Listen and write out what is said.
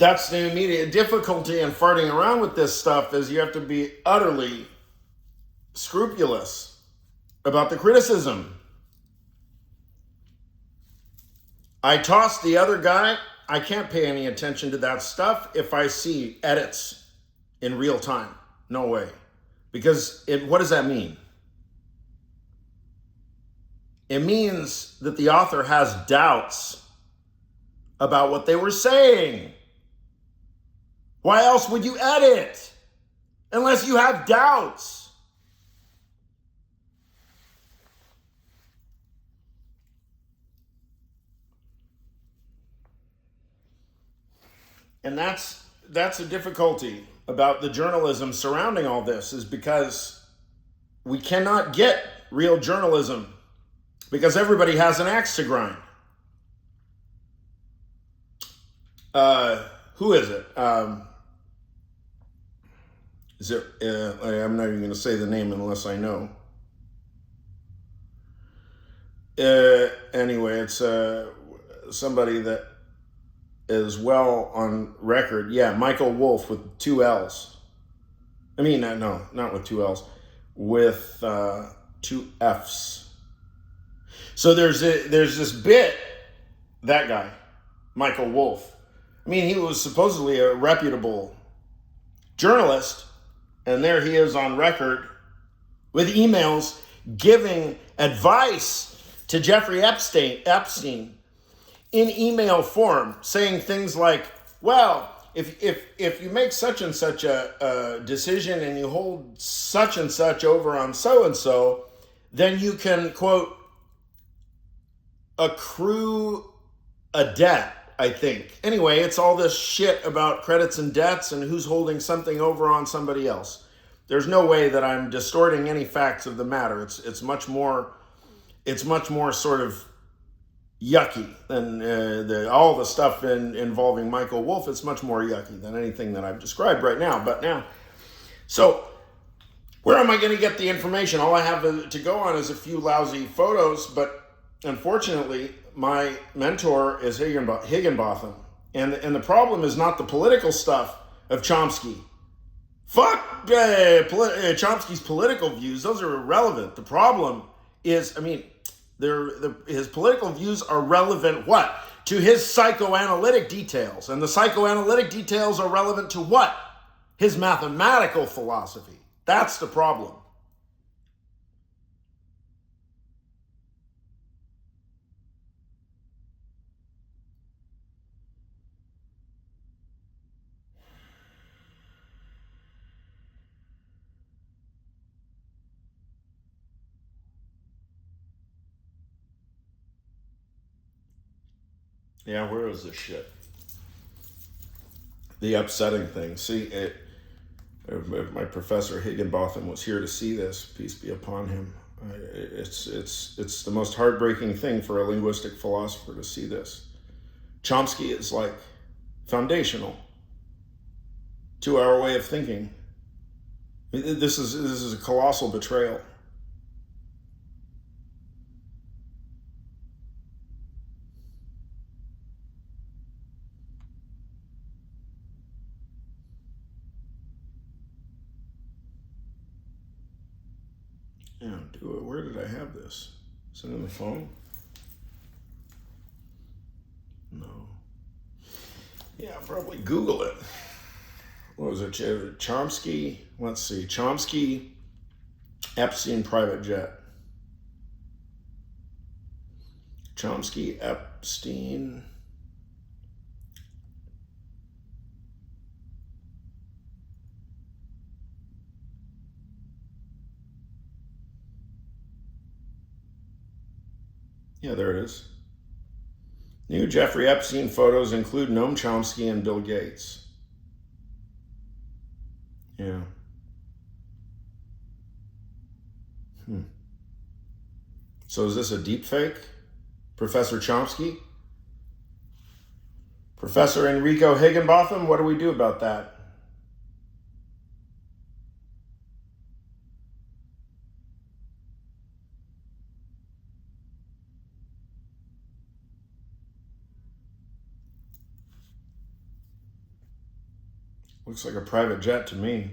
That's the immediate difficulty in farting around with this stuff, is you have to be utterly scrupulous about the criticism. I toss the other guy. I can't pay any attention to that stuff if I see edits in real time. No way. Because what does that mean? It means that the author has doubts about what they were saying. Why else would you edit? Unless you have doubts. And that's a difficulty about the journalism surrounding all this, is because we cannot get real journalism because everybody has an axe to grind. Who is it? I'm not even going to say the name unless I know. Anyway, it's somebody that is well on record. Yeah, Michael Wolff with 2 L's. I mean, no, not with 2 L's, with 2 F's. So there's this bit, that guy, Michael Wolff. I mean, he was supposedly a reputable journalist, and there he is on record with emails giving advice to Jeffrey Epstein in email form, saying things like, well, if you make such and such a decision and you hold such and such over on so and so, then you can, quote, accrue a debt, I think. Anyway, it's all this shit about credits and debts and who's holding something over on somebody else. There's no way that I'm distorting any facts of the matter. It's much more sort of yucky than all the stuff involving Michael Wolff. It's much more yucky than anything that I've described right now. So where am I going to get the information? All I have to go on is a few lousy photos, but unfortunately, my mentor is Higginbotham. And the problem is not the political stuff of Chomsky. Fuck Chomsky's political views. Those are irrelevant. The problem is, his political views are relevant, what? To his psychoanalytic details. And the psychoanalytic details are relevant to what? His mathematical philosophy. That's the problem. Yeah, where is this shit? The upsetting thing. See, if my professor Higginbotham was here to see this, peace be upon him. It's the most heartbreaking thing for a linguistic philosopher to see this. Chomsky is like foundational to our way of thinking. This is a colossal betrayal. Yeah, do it. Where did I have this? Is it in the phone? No. Yeah, probably Google it. What was it? Chomsky? Let's see. Chomsky, Epstein private jet. Chomsky, Epstein. Yeah, there it is. New Jeffrey Epstein photos include Noam Chomsky and Bill Gates. Yeah. So is this a deep fake? Professor Chomsky? Professor Enrico Higginbotham? What do we do about that? Looks like a private jet to me.